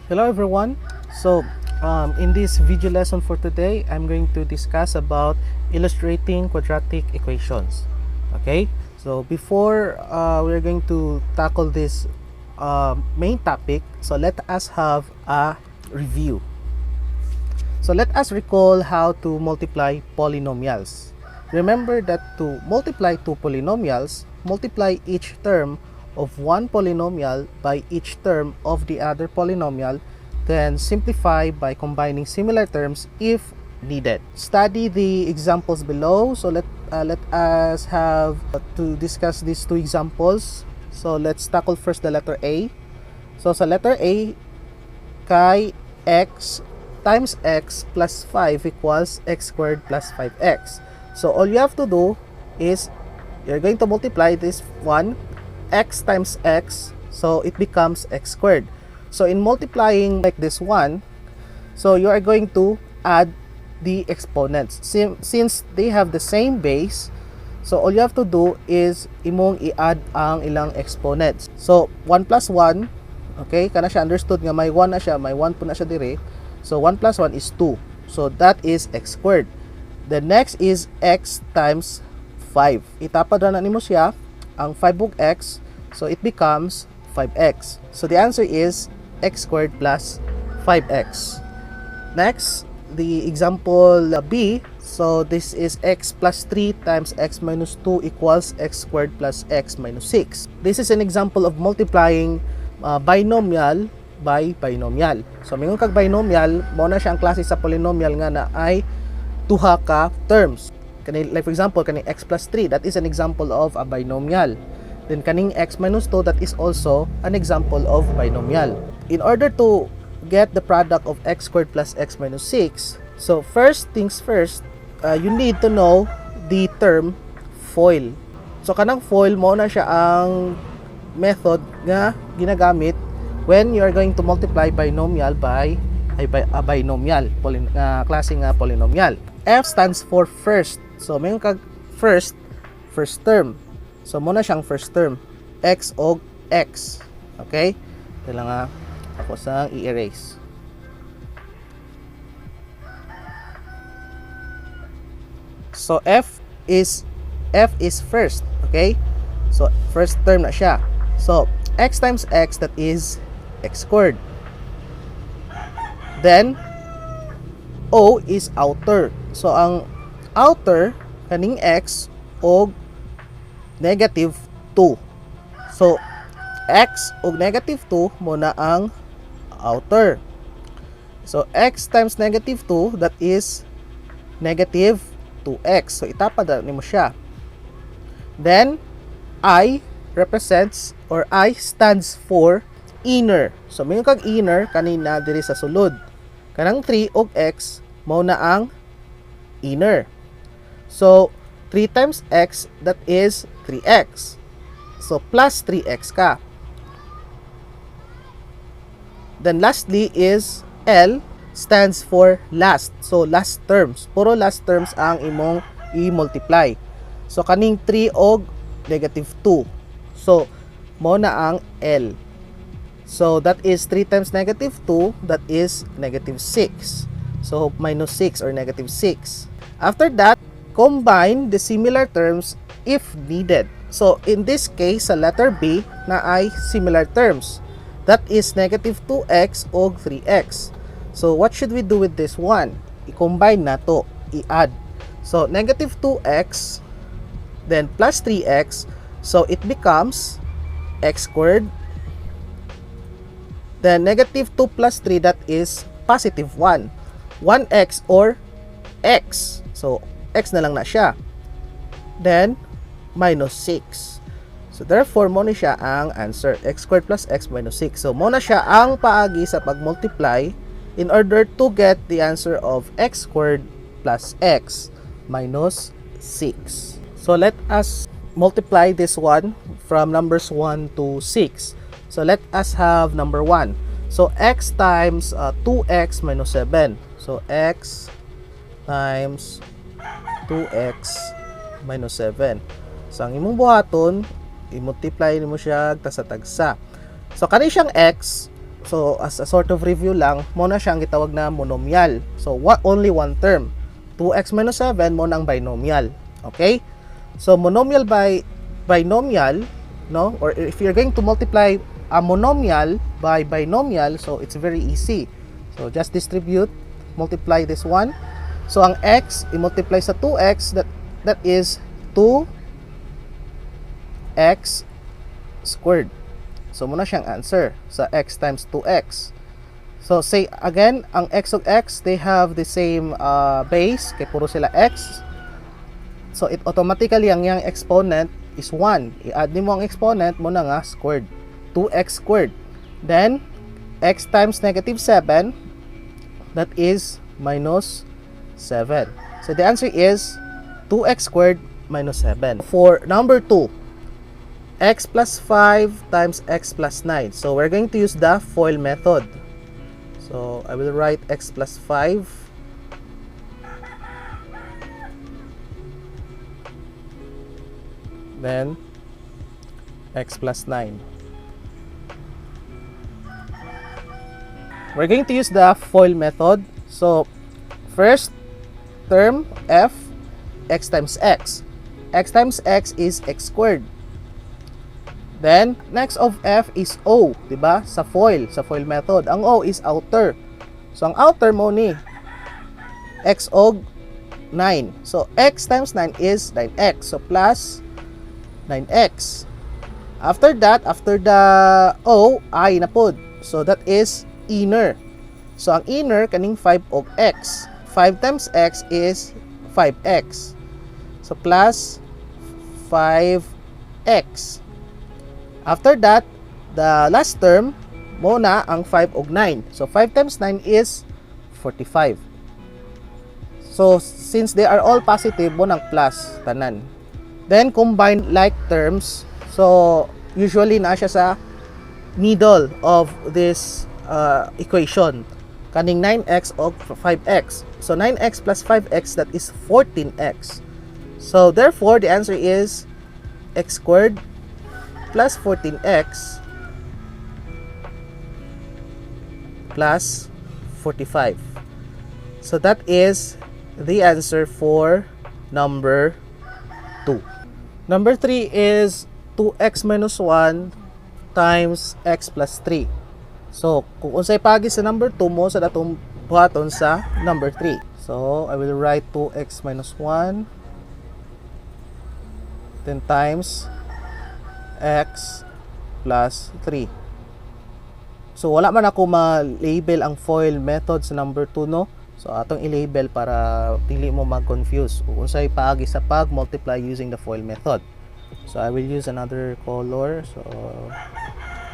Hello everyone. So in this video lesson for today, I'm going to discuss about illustrating quadratic equations. Okay, so before we're going to tackle this main topic, so let us have a review. So let us recall how to multiply polynomials. Remember that to multiply two polynomials, multiply each term of one polynomial by each term of the other polynomial, then simplify by combining similar terms if needed. Study the examples below. So let us have to discuss these two examples. So let's tackle first the letter A. So sa letter A, kay x times x plus 5 equals x squared plus 5x. So all you have to do is you're going to multiply this one, x times x, so it becomes x squared. So in multiplying like this one, so you are going to add the exponents. Since they have the same base, so all you have to do is imong i-add ang ilang exponents. So 1 plus 1, okay, kana siya understood nga may 1 na siya, may 1 po na siya dire. So 1 plus 1 is 2. So that is x squared. The next is x times 5. Itapad na nimo siya ang 5 ug x, so it becomes 5x. So the answer is x squared plus 5x. Next, the example B. So this is x plus 3 times x minus 2 equals x squared plus x minus 6. This is an example of multiplying binomial by binomial. So mingon kag binomial, mo na siya ang klase sa polynomial nga na ay duha ka terms. Like for example, kaning x plus 3, that is an example of a binomial. Then kaning x minus 2, that is also an example of binomial. In order to get the product of x squared plus x minus 6, so first things first, you need to know the term FOIL. So kanang FOIL, mo na siya ang method nga ginagamit when you are going to multiply binomial by a binomial, klase nga polynomial. F stands for first. So mayroon kag first term. So muna siyang first term, x og x. Okay? Ito lang nga ako sang i-erase. So F is first, okay? So first term na siya. So x times x, that is x squared. Then O is outer. So ang outer kaning x og negative 2. So x og negative 2 mo na ang outer. So x times negative 2, that is negative 2x. So itapad na nimo siya. Then I represents, or I stands for inner. So mayroon kag inner kanina diri sa sulod. Kanang 3 og x mao na ang inner. So 3 times x, that is 3x. So plus 3x ka. Then lastly is L stands for last. So last terms. Puro last terms ang imong i-multiply. So kaning 3 og negative 2. So mo na ang L. So that is 3 times negative 2, that is negative 6. So minus 6 or negative 6. After that, combine the similar terms if needed. So in this case, sa letter B na ay similar terms. That is negative 2x o 3x. So what should we do with this one? I-combine na to, i-add. So negative 2x, then plus 3x, so it becomes x squared. Then negative 2 plus 3, that is positive 1. 1x or x. So x na lang na siya. Then minus 6. So therefore, mo na siya ang answer. X squared plus x minus 6. So mo na siya ang paagi sa pag-multiply in order to get the answer of x squared plus x minus 6. So let us multiply this one from numbers 1 to 6. So let us have number 1. So x times 2x minus 7. So x times 2x minus 7. So ang imong buhaton, i-multiply nimo siya tagsa-tagsa. So kani siyang x, So as a sort of review lang, mo na siyang gitawag na monomial. So only one term. 2x minus 7 mo na ang binomial. Okay? So monomial by binomial, no? Or if you're going to multiply a monomial by binomial, so it's very easy. So just distribute, multiply this one. So ang x i-multiply sa 2x, that is 2x squared. So muna siyang answer sa x times 2x. So say again, ang x of x, they have the same base, kay puro sila x. So it automatically ang yang exponent is 1. I-add mo ang exponent mo na nga squared. 2x squared. Then x times negative 7, that is minus 7. So the answer is 2x squared minus 7. For number 2, x plus 5 times x plus 9. So we're going to use the FOIL method. So I will write x plus 5 then x plus 9. We're going to use the FOIL method. So first term f, x times x. X times x is x squared. Then, next of f is O, diba? Sa FOIL method. Ang O is outer. So, ang outer mo ni x og 9. So, x times 9 is 9x. So, plus 9x. After that, after the O, I na pod. So, that is inner. So, ang inner, kaning 5 og x. 5 times x is 5x. So, plus 5x. After that, the last term mo na ang 5 og 9. So 5 times 9 is 45. So since they are all positive, mo nang plus tanan. Then combine like terms. So usually na siya sa middle of this equation. Kaning 9x og 5x. So 9x plus 5x, that is 14x. So therefore the answer is x squared plus 14x plus 45. So that is the answer for number 2. Number 3 is 2x minus 1 times x plus 3. So kung unsay pagi sa number 2 mo, sa datong buhaton sa number 3. So I will write 2x minus 1 then times x plus 3. So wala man ako ma-label ang FOIL method sa number 2, no? So atong i-label para dili mo mag-confuse kung unsay paagi sa pag-multiply using the FOIL method. So I will use another color. So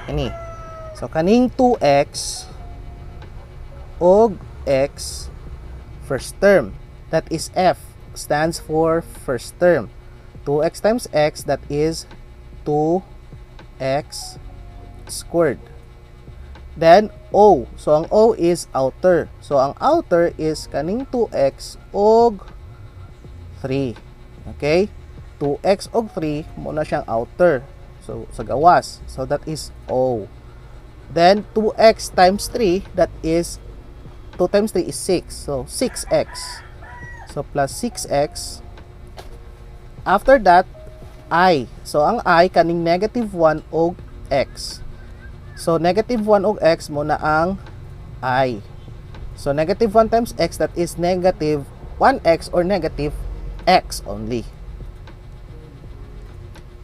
ini. So kaning 2x og x first term, that is f, stands for first term. 2x times x, that is 2x squared. Then O. So ang O is outer. So ang outer is kaning 2x og 3. Okay? 2x og 3 mo na siyang outer. So sa gawas. So that is O. Then 2x times 3, that is 2 times 3 is 6. So 6x. So plus 6x. After that, I. So ang I kaning negative 1 og x. So negative 1 og x mo na ang I. So negative 1 times x, that is negative 1x or negative x only.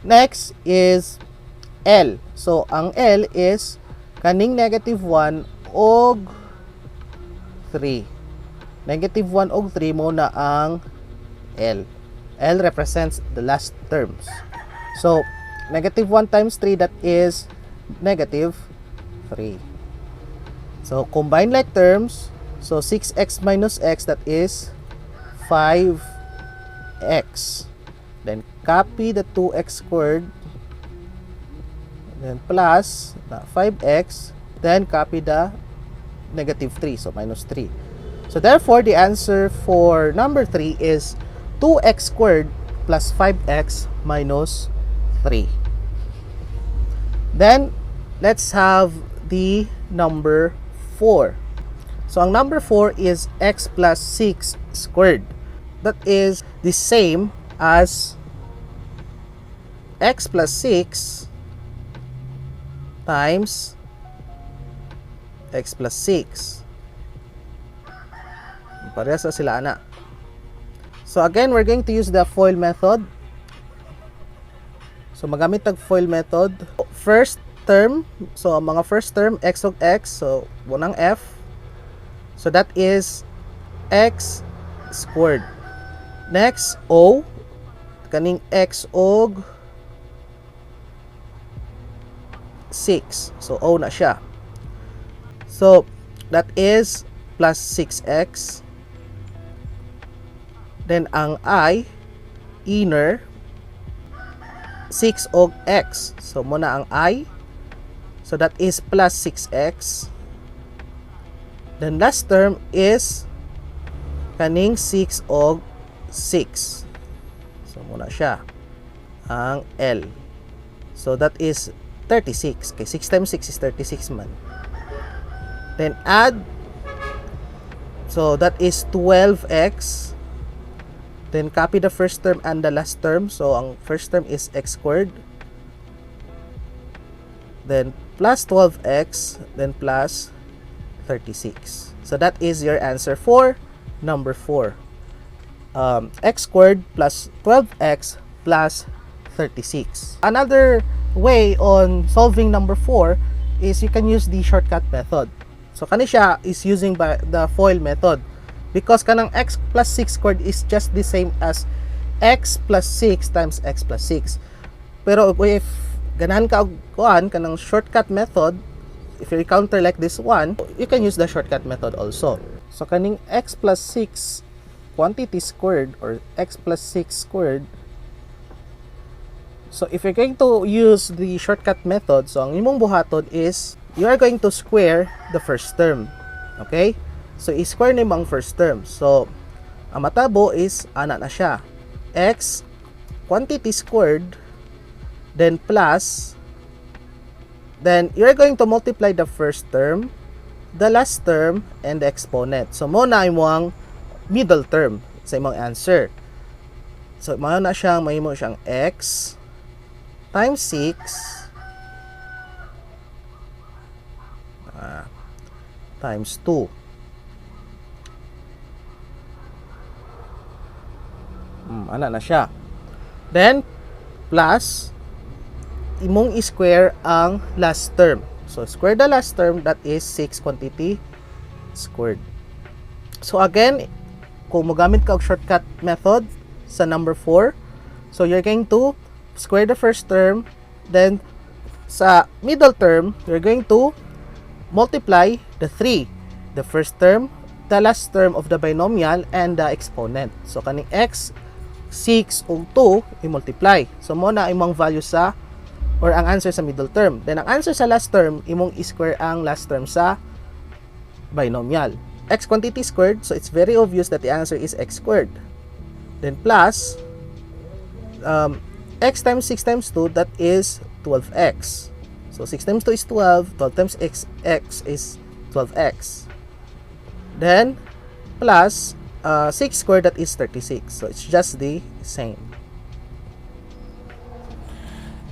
Next is L. So ang L is kaning negative 1 og 3. Negative 1 og 3 mo na ang L. L represents the last terms. So, negative 1 times 3, that is negative 3. So, combine like terms. So, 6x minus x, that is 5x. Then, copy the 2x squared. Then, plus 5x. Then, copy the negative 3. So, minus 3. So, therefore, the answer for number 3 is 2x squared plus 5x minus 3. Then, let's have the number 4. So ang number 4 is x plus 6 squared. That is the same as x plus 6 times x plus 6. Parehas na sila ana. So again, we're going to use the FOIL method. So magamit tag FOIL method. First term, so ang mga first term, x og x, so unang f. So that is x squared. Next, o, kaning x og 6. So o na siya. So that is plus 6x. Then ang I, inner, 6 og x. So muna ang I. So that is plus 6x. Then last term is kaning 6 og 6. So muna siya ang L. So that is 36. Okay, 6 times 6 is 36 man. Then add. So that is 12x. Then copy the first term and the last term. So ang first term is x squared. Then plus 12x. Then plus 36. So that is your answer for number 4. X squared plus 12x plus 36. Another way on solving number 4 is you can use the shortcut method. So kani siya is using by the FOIL method. Because kanang x plus 6 squared is just the same as x plus 6 times x plus 6. Pero if ganahan ka kuan kanang shortcut method, if you encounter like this one, you can use the shortcut method also. So kaning x plus 6 quantity squared or x plus 6 squared. So if you're going to use the shortcut method, so ang imong buhaton is you are going to square the first term. Okay? So, i-square na yung first term. So, ang matabo is, ana na siya. X, quantity squared, then plus, then you're going to multiply the first term, the last term, and the exponent. So, muna yung middle term sa imong answer. So, muna siyang, may mo siyang x times 6 times 2. Ana na siya. Then, plus, imong i-square ang last term. So, square the last term, that is 6 quantity squared. So, again, kung magamit ka og shortcut method sa number 4, so you're going to square the first term, then, sa middle term, you're going to multiply the 3. The first term, the last term of the binomial, and the exponent. So, kaning x, 6 o 2 i-multiply. So, muna imong value sa or ang answer sa middle term. Then, ang answer sa last term, imong i-square ang last term sa binomial. X quantity squared, so it's very obvious that the answer is x squared. Then, plus, x times 6 times 2, that is 12x. So, 6 times 2 is 12. 12 times x is 12x. Then, plus, 6 squared, that is 36. So, it's just the same.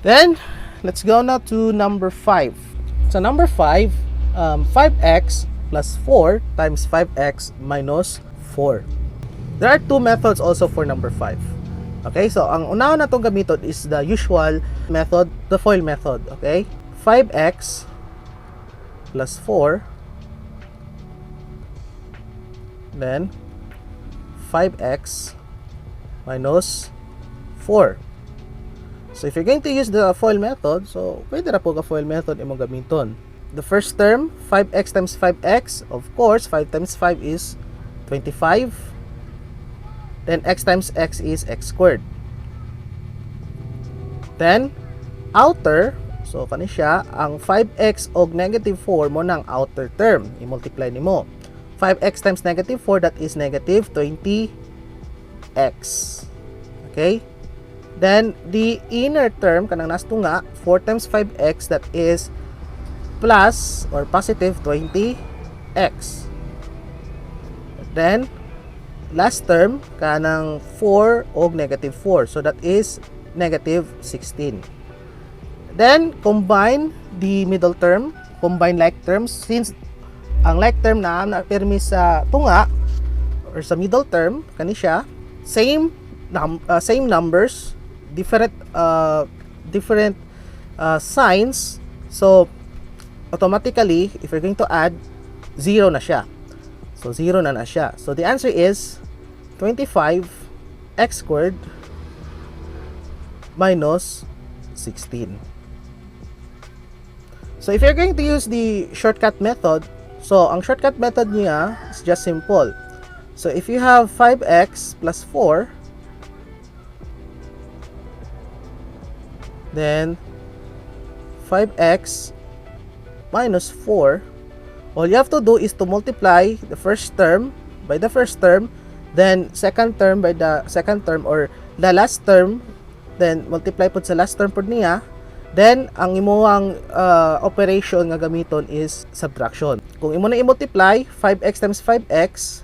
Then, let's go now to number 5. So, number 5, 5x plus 4 times 5x minus 4. There are two methods also for number 5. Okay, so ang una na itong gamiton is the usual method, the FOIL method. Okay, 5x plus 4, then 5x minus 4. So if you're going to use the FOIL method, so pwede na po ka FOIL method imong gamiton. The first term, 5x times 5x, of course, 5 times 5 is 25. Then x times x is x squared. Then, outer, so kani siya, ang 5x og negative 4 mo ng outer term. I-multiply ni mo. 5x times negative 4, that is negative 20x. Okay? Then, the inner term, kanang nastunga, 4 times 5x, that is plus or positive 20x. Then last term kanang 4 og negative 4, so that is negative 16. Then combine the middle term, combine like terms, since ang like term na pirmi sa tunga or sa middle term kani siya same numbers, different signs, so automatically if you're going to add, 0 na siya. So 0 na siya. So the answer is 25x squared minus 16. So if you're going to use the shortcut method, so ang shortcut method niya is just simple. So if you have 5x plus 4, then 5x minus 4, all you have to do is to multiply the first term by the first term, then second term by the second term, or the last term, then multiply po sa last term po niya. Then ang imuang operation nga gamiton is subtraction. Kung imo na i-multiply 5x times 5x,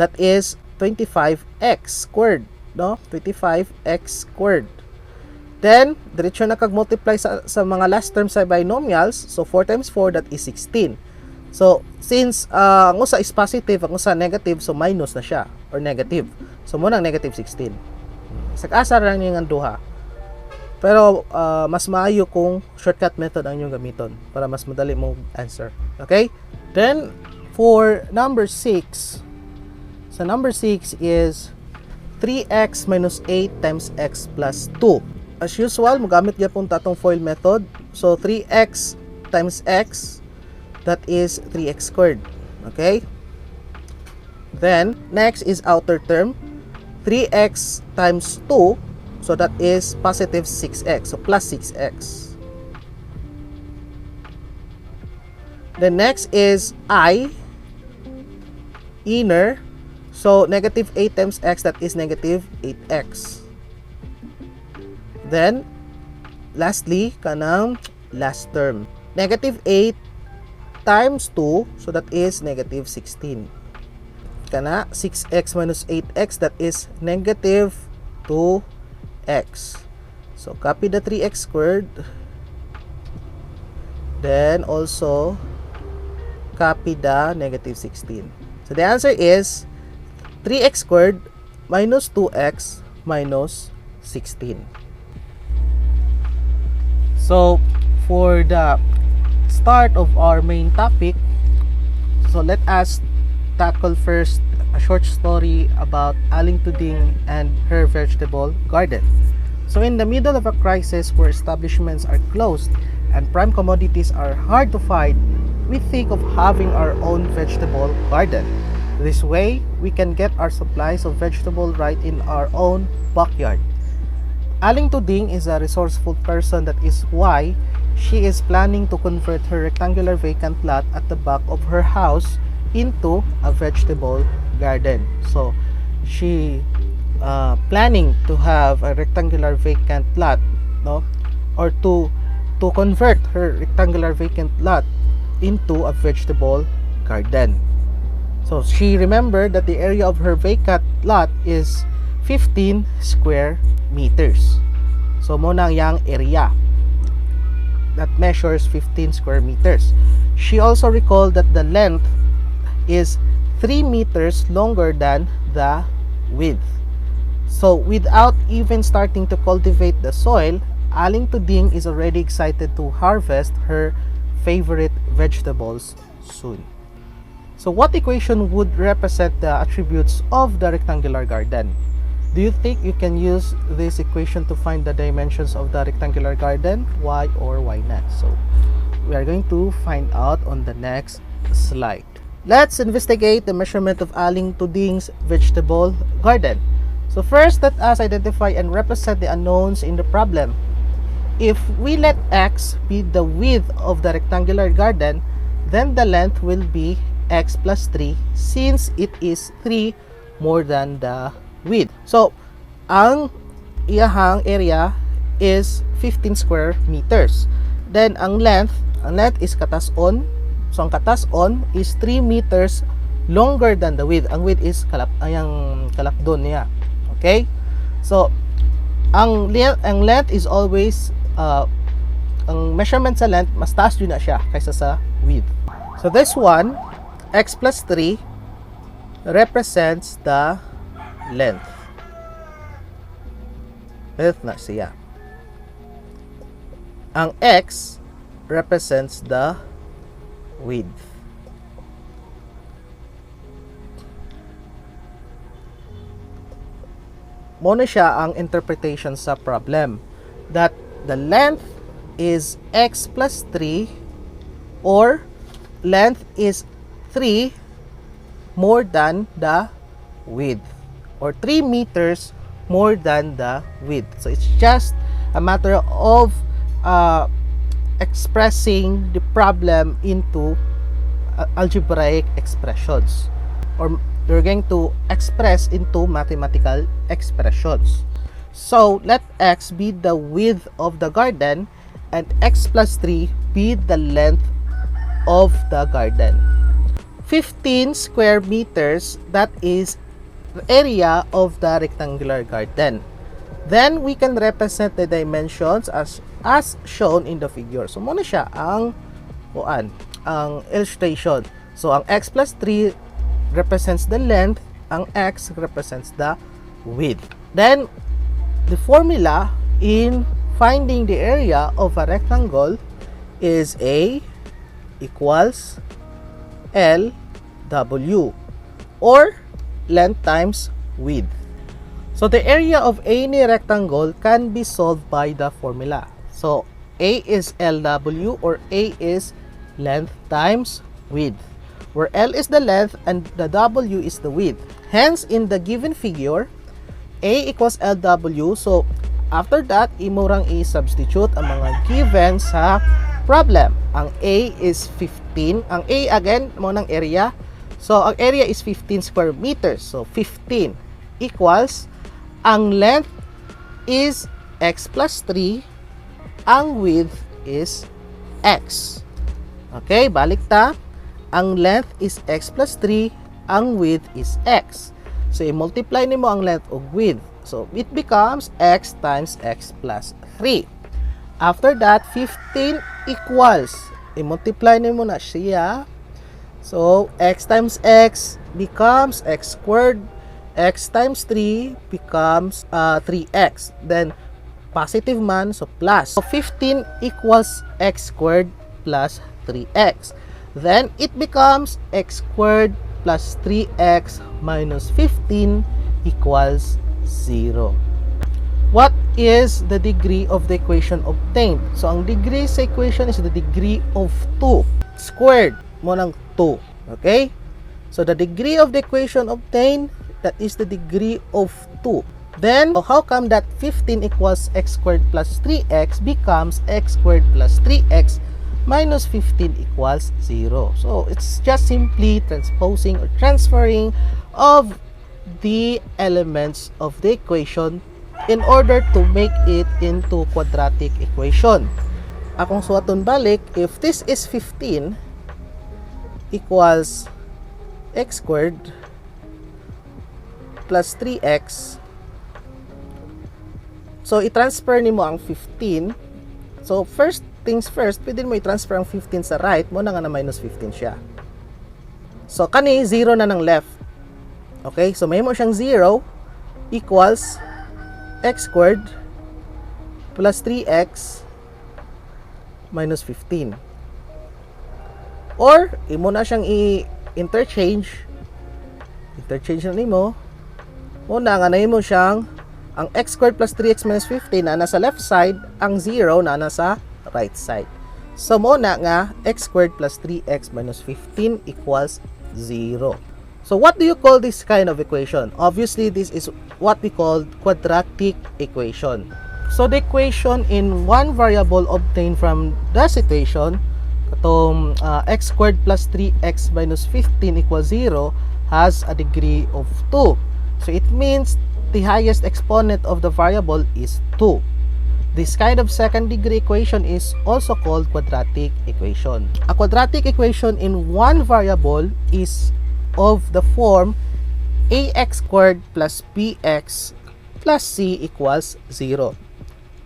that is 25x squared, no? 25x squared. Then diretso na kag-multiply sa mga last term sa binomials, so 4 times 4, that is 16. So since ang usa is positive, ang usa negative, so minus na siya or negative. So mo nang negative 16. Sag-asa ra niya nga duha. Pero mas maayo kung shortcut method ang inyong gamiton para mas madali mo answer. Okay? Then for number 6, so number 6 is 3x minus 8 times x plus 2. As usual, magamit gyapon tatong FOIL method. So 3x times x, that is 3x squared. Okay? Then next is outer term, 3x times 2, so that is positive 6x, so plus 6x. The next is inner, so negative 8 times x, that is negative 8x. Then lastly kanang last term, negative 8 times 2, so that is negative 16. Kana 6x minus 8x, that is negative 2x. So copy the 3x squared, then also copy the negative 16. So the answer is 3x squared minus 2x minus 16. So for the start of our main topic, so let us tackle first a short story about Aling Tuding and her vegetable garden. So in the middle of a crisis where establishments are closed and prime commodities are hard to find, we think of having our own vegetable garden. This way, we can get our supplies of vegetable right in our own backyard. Aling Tuding is a resourceful person. That is why she is planning to convert her rectangular vacant lot at the back of her house into a vegetable garden. So she planning to have a rectangular vacant lot, no, or to convert her rectangular vacant lot into a vegetable garden. So she remembered that the area of her vacant lot is 15 square meters. So mo nang yang area that measures 15 square meters. She also recalled that the length is 3 meters longer than the width. So without even starting to cultivate the soil, Aling Tuding is already excited to harvest her favorite vegetables soon. So what equation would represent the attributes of the rectangular garden? Do you think you can use this equation to find the dimensions of the rectangular garden? Why or why not? So we are going to find out on the next slide. Let's investigate the measurement of Aling Tuding's vegetable garden. So first, let us identify and represent the unknowns in the problem. If we let x be the width of the rectangular garden, then the length will be x plus 3 since it is 3 more than the width. So, ang iyahang area is 15 square meters. Then, ang length Ang length is katas-on. So ang katas-on is 3 meters longer than the width. Ang width is kalapdon niya. Okay? So ang length is always ang measurement sa length mas taas yun na siya kaysa sa width. So this one, x plus 3 represents the length. Length na siya. Ang x represents the width. Muna siya ang interpretation sa problem that the length is x plus 3 or length is 3 more than the width or 3 meters more than the width. So it's just a matter of expressing the problem into algebraic expressions, or we're going to express into mathematical expressions. So let x be the width of the garden and x plus 3 be the length of the garden. 15 square meters, that is the area of the rectangular garden. Then we can represent the dimensions as shown in the figure. So muna siya ang illustration. So ang x plus 3 represents the length, ang x represents the width. Then the formula in finding the area of a rectangle is A equals LW, or length times width. So the area of any rectangle can be solved by the formula. So A is LW, or A is length times width, where L is the length and the W is the width. Hence, in the given figure, A equals LW. So after that, imurang i-substitute ang mga given sa problem. Ang A is 15. Ang A again mo ng area. So ang area is 15 square meters. So 15 equals, ang length is x plus 3, ang width is x. Okay, balik ta. Ang length is x plus 3, ang width is x. So i-multiply nimo ang length og width. So it becomes x times x plus 3. After that, 15 equals, i-multiply nimo na siya. So x times x becomes x squared. X times 3 becomes 3x. Then positive man, so plus. So 15 equals x squared plus 3x. Then it becomes x squared plus 3x minus 15 equals 0. What is the degree of the equation obtained? So ang degree sa equation is the degree of 2. Squared mo ng 2. Okay? So the degree of the equation obtained, that is the degree of 2. Then, how come that 15 equals x squared plus 3x becomes x squared plus 3x minus 15 equals 0? So, it's just simply transposing or transferring of the elements of the equation in order to make it into quadratic equation. Akong suwaton balik, if this is 15 equals x squared plus 3x, so i-transfer nimo ang 15. So first things first, pwede mo i-transfer ang 15 sa right, mo na nga na minus 15 siya. So kani 0 na ng left. Okay, so may mo siyang 0 equals x squared plus 3x minus 15. Or imo na siyang i-interchange na nimo. Una nga na mo siyang ang x squared plus 3x minus 15 na nasa left side, ang 0 na nasa right side. So muna nga x squared plus 3x minus 15 equals 0. So what do you call this kind of equation? Obviously, this is what we call quadratic equation. So the equation in one variable obtained from the situation, katong x squared plus 3x minus 15 equals 0, has a degree of 2. So it means the highest exponent of the variable is 2. This kind of second degree equation is also called quadratic equation. A quadratic equation in one variable is of the form ax squared plus bx plus c equals 0.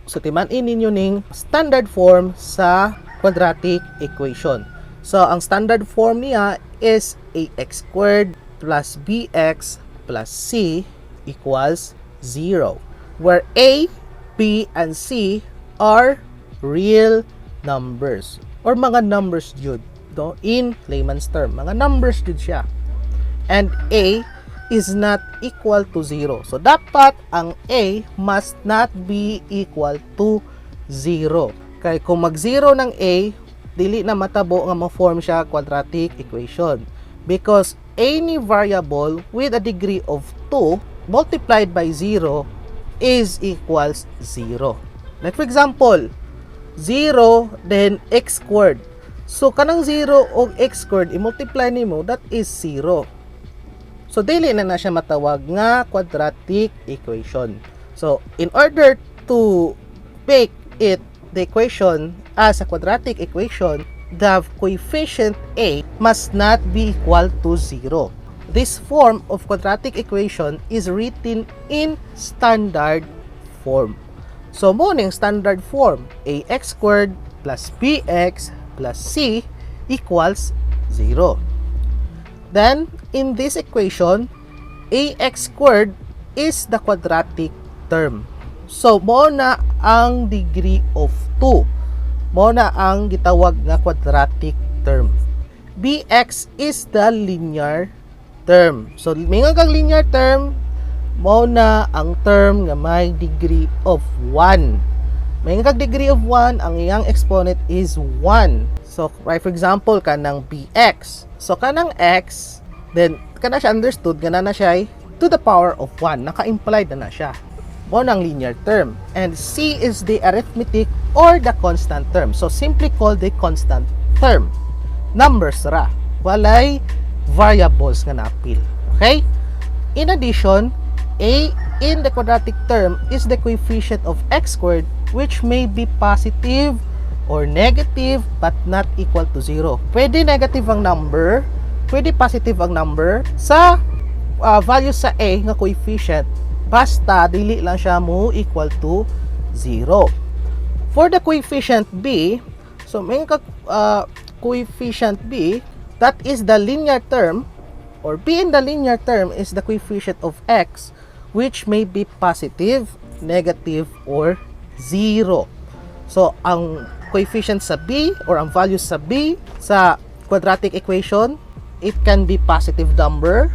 So, timan-in ninyo ning standard form sa quadratic equation. So, ang standard form niya is ax squared plus bx plus c equals 0, where a, b, and c are real numbers or mga numbers jud, no? In layman's term, mga numbers jud siya. And a is not equal to 0. So, dapat ang a must not be equal to 0. Kaya kung mag-0 ng a, dili na matabo nga ma-form siya quadratic equation. Because any variable with a degree of 2 multiplied by 0 is equals 0. Like for example, 0 then x squared. So, kanang 0 o x squared, i-multiply nimo, that is 0. So, dili na siya matawag nga quadratic equation. So, in order to make it the equation as a quadratic equation, the coefficient a must not be equal to 0. This form of quadratic equation is written in standard form. So, mo ning standard form, ax squared plus bx plus c equals 0. Then, in this equation, ax squared is the quadratic term. So, mo na ang degree of 2. Mo na ang gitawag nga quadratic term. Bx is the linear term. So, mingon kang linear term, mo na ang term nga may degree of 1. Mingon kang degree of 1, ang iyang exponent is 1. So, right, for example, kanang bx. So, kanang x, then, kana siya understood, gana na siya to the power of 1. Naka-implied na siya. Mo ng linear term. And c is the arithmetic or the constant term. So, simply called the constant term. Numbers ra. Walay variables nga napil. Okay? In addition, a in the quadratic term is the coefficient of x squared, which may be positive or negative but not equal to 0. Pwede negative ang number, pwede positive ang number sa value sa a nga coefficient, basta dili lang siya mo equal to 0. For the coefficient b, so may coefficient b, that is the linear term, or b in the linear term is the coefficient of x, which may be positive, negative, or 0. So, ang coefficient sa b or ang value sa b sa quadratic equation, it can be positive number,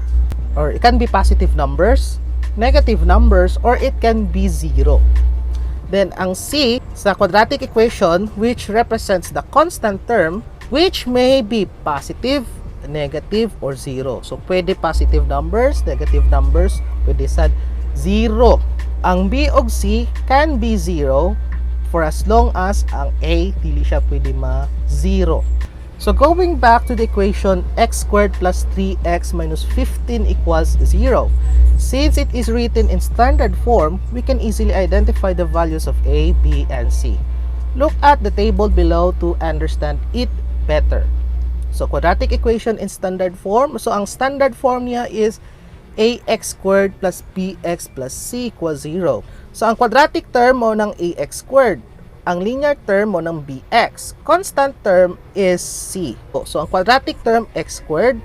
or it can be positive numbers, negative numbers, or it can be 0. Then, ang c sa quadratic equation, which represents the constant term, which may be positive, negative, or 0. So, pwede positive numbers, negative numbers, pwede sad 0. Ang b og c can be 0 for as long as ang a dili siya pwede ma-0. So, going back to the equation x squared plus 3x minus 15 equals 0. Since it is written in standard form, we can easily identify the values of a, b, and c. Look at the table below to understand it better. So, quadratic equation in standard form. So, ang standard form niya is ax squared plus bx plus c equals 0. So, ang quadratic term mo ng ax squared. Ang linear term mo ng bx. Constant term is c. So, ang quadratic term x squared.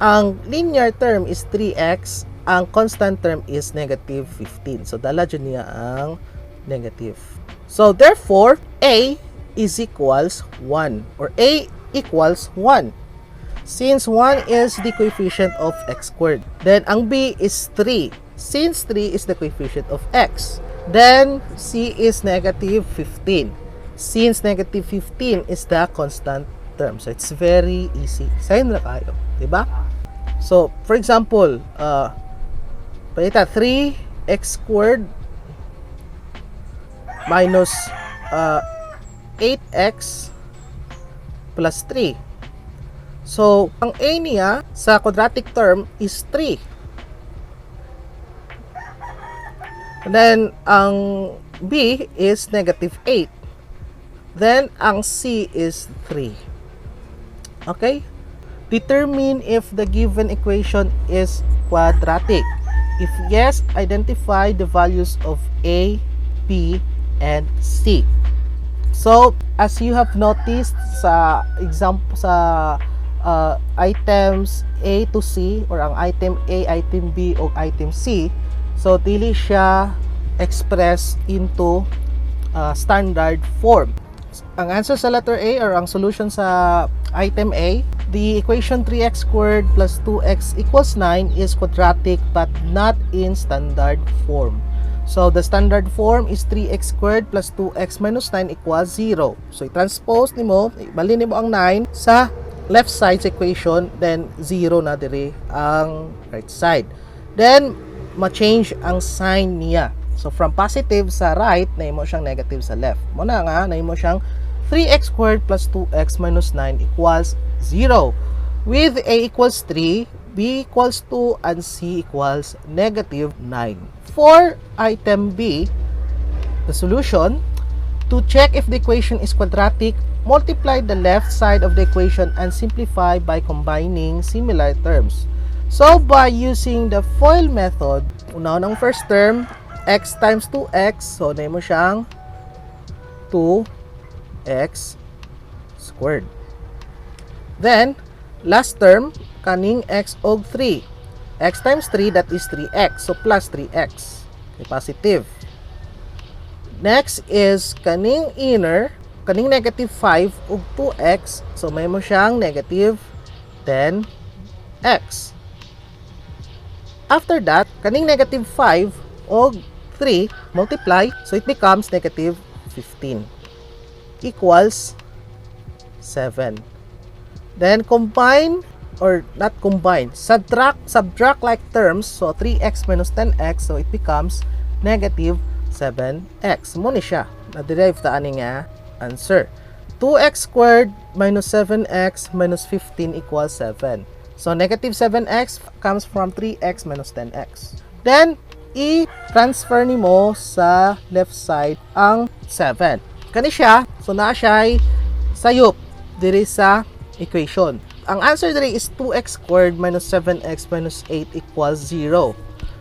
Ang linear term is 3x. Ang constant term is negative 15. So, dala dyan niya ang negative. So, therefore, a is equals 1. Or a equals 1. Since 1 is the coefficient of x squared. Then, ang b is 3. Since 3 is the coefficient of x. Then, c is negative 15. Since negative 15 is the constant term. So, it's very easy. Sign na kayo. Diba? So, for example, palita 3x squared minus 8x plus 3. So, ang a niya sa quadratic term is 3. And then, ang B is negative 8. Then, ang C is 3. Okay? Determine if the given equation is quadratic. If yes, identify the values of A, B, and C. So, as you have noticed sa example sa items A to C, or ang item A, item B, o item C, so dili siya express into standard form. Ang answer sa letter A, or ang solution sa item A, the equation 3x squared plus 2x equals 9 is quadratic but not in standard form. So, the standard form is 3x squared plus 2x minus 9 equals 0. So, i-transpose nimo, ibalin nimo ang 9 sa left side equation, then 0 na dire ang right side. Then, ma-change ang sign niya. So, from positive sa right, naimo siyang negative sa left. Muna nga, naimo siyang 3x squared plus 2x minus 9 equals 0. With A equals 3, B equals 2, and C equals negative 9. For item B, the solution, to check if the equation is quadratic, multiply the left side of the equation and simplify by combining similar terms. So, by using the FOIL method, unahon ang first term, x times 2x, so na mo siyang 2x squared. Then, last term, kaning x og 3. X times 3, that is 3x. So, plus 3x. Okay, positive. Next is kaning inner, kaning negative 5 og 2x. So, may mo siyang negative 10x. After that, kaning negative 5 og 3 multiply. So, it becomes negative 15 equals 7. Then, combine, or not combine, subtract like terms. So, 3x minus 10x, so it becomes negative 7x. Muna siya. Na-derive ta ani nga answer. 2x squared minus 7x minus 15 equals 7. So, negative 7x comes from 3x minus 10x. Then, i-transfer ni mo sa left side ang 7. Kani siya, so na siya sayop diri sa equation. Ang answer diri is 2x squared minus 7x minus 8 equals 0.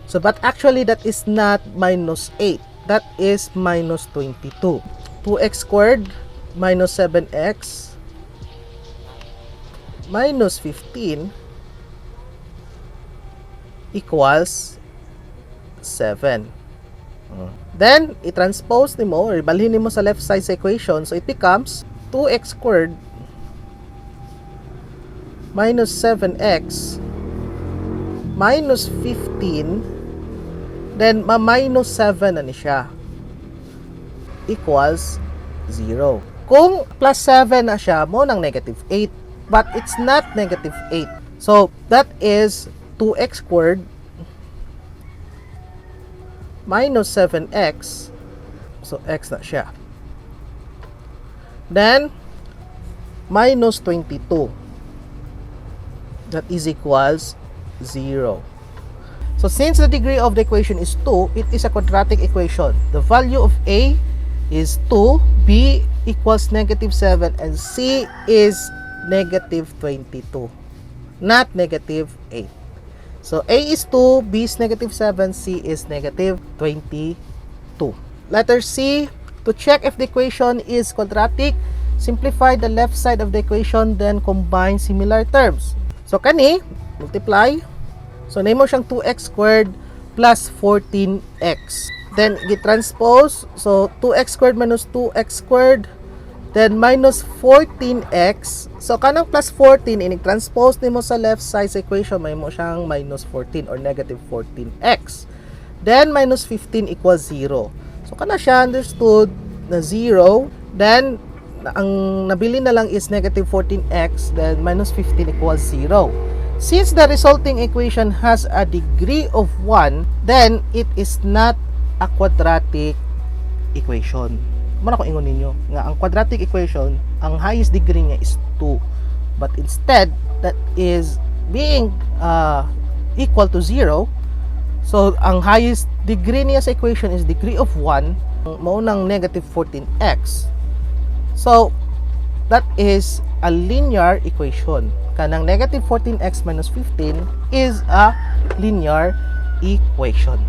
So, but actually, that is not minus 8. That is minus 22. 2x squared minus 7x minus 15 equals 7. Then, i-transpose ni mo, or ibalhin ni mo sa left side sa equation. So, it becomes 2x squared minus 7x minus 15, then ma-minus 7 na ni siya, equals 0. Kung plus 7 na siya, mo ng negative 8, but it's not negative 8. So, that is 2x squared minus 7x, so x na siya. Then, minus 22. That is equals 0. So, since the degree of the equation is 2, it is a quadratic equation. The value of A is 2, B equals negative 7, and C is negative 22, not negative 8. So, A is 2, B is negative 7, C is negative 22. Letter C, to check if the equation is quadratic, simplify the left side of the equation, then combine similar terms. So, kani, multiply. So, name mo siyang 2x squared plus 14x. Then, i-transpose. So, 2x squared minus 2x squared. Then, minus 14x. So, kanang plus 14, i-transpose nimo sa left side sa equation, may mo siyang minus 14 or negative 14x. Then, minus 15 equals 0. So, kana siya understood na 0. Then, ang nabili na lang is negative 14x, then minus 15 equals 0. Since the resulting equation has a degree of 1, then it is not a quadratic equation. Muna ko ingon ninyo nga ang quadratic equation, ang highest degree niya is 2. But instead, that is being equal to 0. So, ang highest degree niya sa equation is degree of 1. maunang negative 14x. So, that is a linear equation. Kanang negative 14x minus 15 is a linear equation.